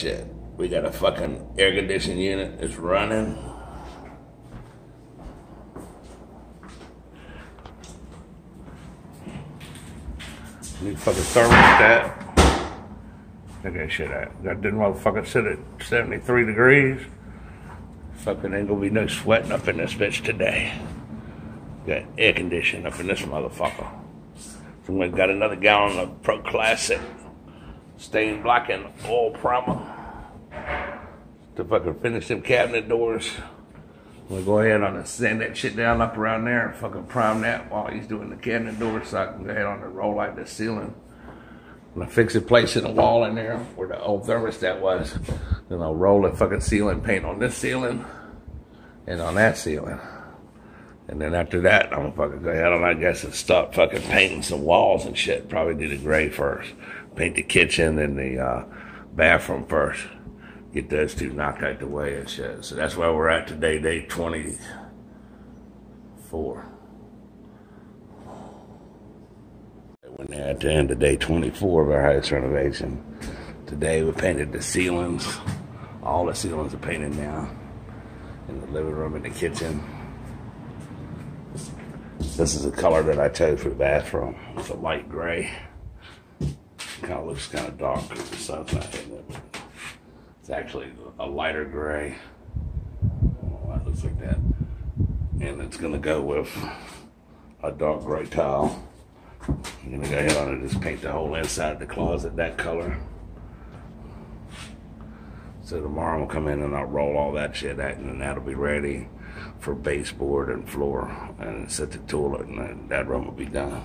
shit. We got a fucking air conditioning unit. It's running. New fucking thermostat. Look at that shit at. That didn't motherfucking sit at 73 degrees. Fucking ain't gonna be no sweating up in this bitch today. Got air conditioning up in this motherfucker. Somebody got another gallon of Pro Classic stain blocking oil primer to fucking finish them cabinet doors. I'm gonna go ahead and sand that shit down up around there and fucking prime that while he's doing the cabinet doors, so I can go ahead on and roll like the ceiling. When I fix it, place in a wall in there where the old thermostat was, then I'll roll the fucking ceiling paint on this ceiling and on that ceiling. And then after that, I'm gonna fucking go ahead and I guess and start fucking painting some walls and shit. Probably do the gray first. Paint the kitchen and the bathroom first. Get those two knocked out the way and shit. So that's where we're at today, day 24. We're now at the end of day 24 of our house renovation. Today we painted the ceilings. All the ceilings are painted now. In the living room and the kitchen. This is the color that I chose for the bathroom. It's a light gray. Kind of looks kind of dark because the sun's not hitting it. It's actually a lighter gray. Oh, it looks like that. And it's going to go with a dark gray tile. I'm going to go ahead on and just paint the whole inside of the closet that color. So tomorrow I'll come in and I'll roll all that shit out, and then that'll be ready for baseboard and floor and set the toilet, and then that room will be done.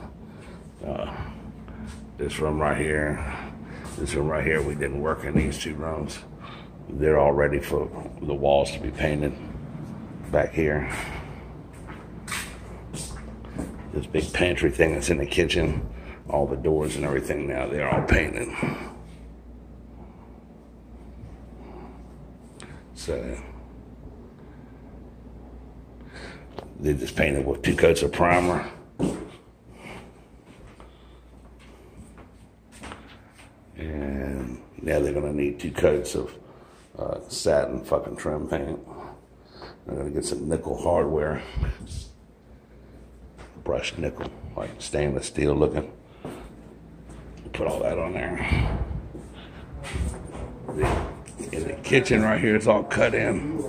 This room right here, we didn't work in these two rooms. They're all ready for the walls to be painted back here. This big pantry thing that's in the kitchen, all the doors and everything now, they're all painted. So they just painted with 2 coats of primer. And now they're gonna need 2 coats of satin fucking trim paint. I'm gonna get some nickel hardware. Brushed nickel, like stainless steel looking. Put all that on there. In the kitchen right here, it's all cut in.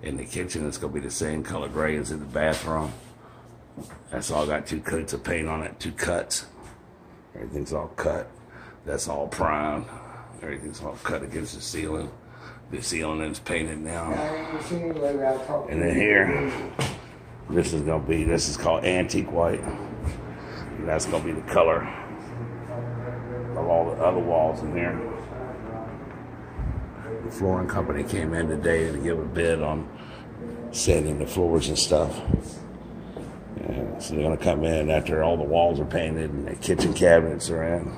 In the kitchen, it's gonna be the same color gray as in the bathroom. That's all got 2 coats of paint on it, 2 cuts. Everything's all cut. That's all primed. Everything's all cut against the ceiling. The ceiling is painted now. And then here, this is called antique white. And that's gonna be the color of all the other walls in here. The flooring company came in today to give a bid on sanding the floors and stuff. And so they're gonna come in after all the walls are painted and the kitchen cabinets are in,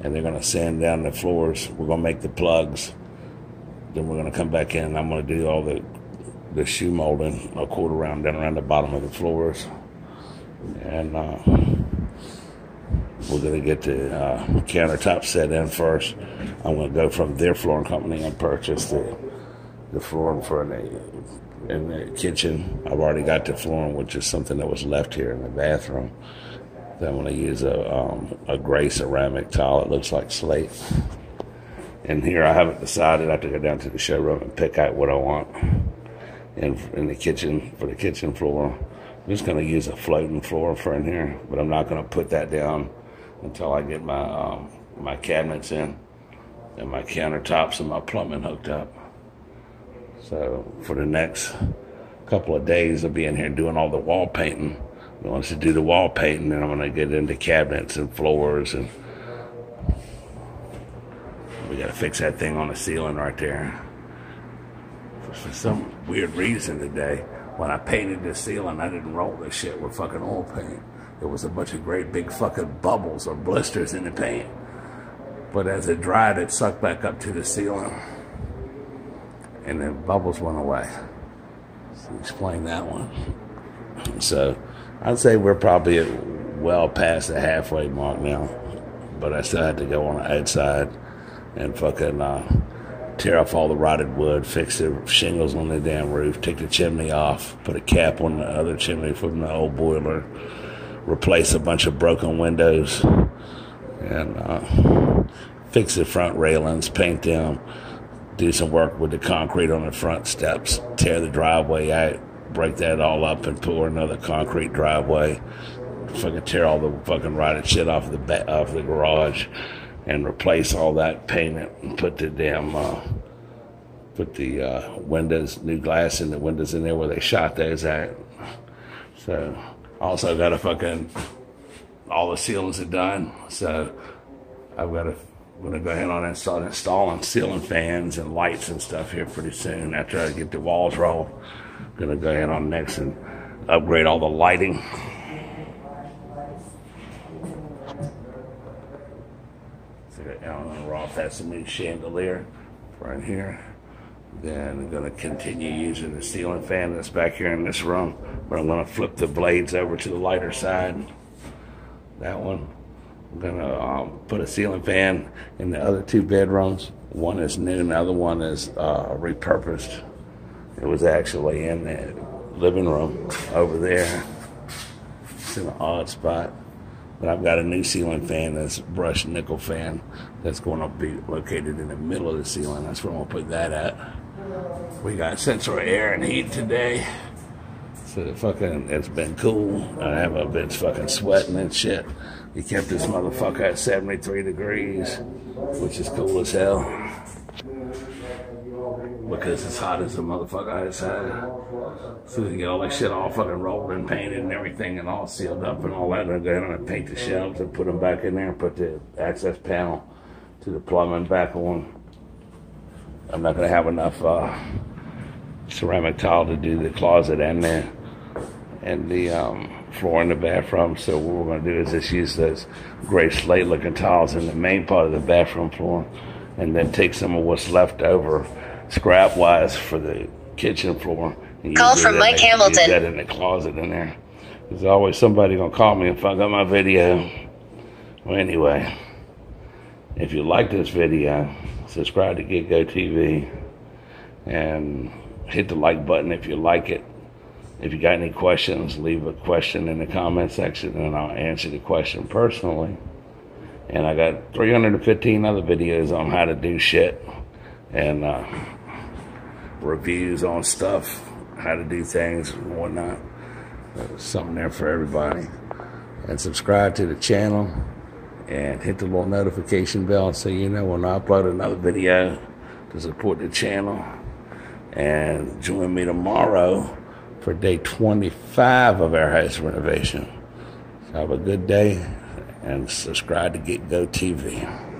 and they're gonna sand down the floors. We're gonna make the plugs. Then we're gonna come back in and I'm gonna do all the shoe molding, a quarter round down around the bottom of the floors. And we're gonna get the countertop set in first. I'm gonna go from their flooring company and purchase the flooring for in the kitchen. I've already got the flooring, which is something that was left here in the bathroom. Then I'm gonna use a gray ceramic tile. It looks like slate. And here I haven't decided. I have to go down to the showroom and pick out what I want in the kitchen for the kitchen floor. I'm just gonna use a floating floor for in here, but I'm not gonna put that down until I get my my cabinets in and my countertops and my plumbing hooked up. So for the next couple of days, I'll be in here doing all the wall painting. Once I do the wall painting, then I'm gonna get into cabinets and floors, and we gotta fix that thing on the ceiling right there. For some weird reason today, when I painted this ceiling, I didn't roll this shit with fucking oil paint. There was a bunch of great big fucking bubbles or blisters in the paint. But as it dried, it sucked back up to the ceiling. And the bubbles went away. So explain that one. So I'd say we're probably well past the halfway mark now. but I still had to go on the outside and fucking tear off all the rotted wood, fix the shingles on the damn roof, take the chimney off, put a cap on the other chimney from the old boiler, replace a bunch of broken windows, and fix the front railings, paint them, do some work with the concrete on the front steps, tear the driveway out, break that all up and pour another concrete driveway, fucking tear all the fucking rotted shit off the garage, and replace all that, paint it, and put the damn windows, new glass in the windows in there where they shot those at. So also got all the ceilings are done, so I'm gonna go ahead and start installing ceiling fans and lights and stuff here pretty soon after I get the walls rolled. I'm gonna go ahead on next and upgrade all the lighting. I'm gonna roll that's a new chandelier right here. Then I'm gonna continue using the ceiling fan that's back here in this room, but I'm gonna flip the blades over to the lighter side. That one. I'm gonna put a ceiling fan in the other two bedrooms. One is new, and the other one is repurposed. It was actually in the living room over there. It's in an odd spot. But I've got a new ceiling fan, that's a brushed nickel fan, that's going to be located in the middle of the ceiling. That's where I'm going to put that at. We got central air and heat today. So it's been cool. I haven't been fucking sweating and shit. We kept this motherfucker at 73 degrees, which is cool as hell. Because it's hot as a motherfucker outside. So we get all that shit all fucking rolled and painted and everything and all sealed up and all that. And I go down and paint the shelves and put them back in there and put the access panel to the plumbing back on. I'm not going to have enough ceramic tile to do the closet and the floor in the bathroom. So what we're going to do is just use those gray slate looking tiles in the main part of the bathroom floor, and then take some of what's left over scrap wise for the kitchen floor. Call from Mike Hamilton. Use that in the closet in there. There's always somebody gonna call me if I got my video. Well, anyway, if you like this video, subscribe to Get Go TV and hit the like button if you like it. If you got any questions, leave a question in the comment section and I'll answer the question personally. And I got 315 other videos on how to do shit and reviews on stuff, how to do things and whatnot. There's something there for everybody. And subscribe to the channel and hit the little notification bell so you know when I upload another video to support the channel. And join me tomorrow for day 25 of our house renovation. So have a good day and subscribe to Get Go TV.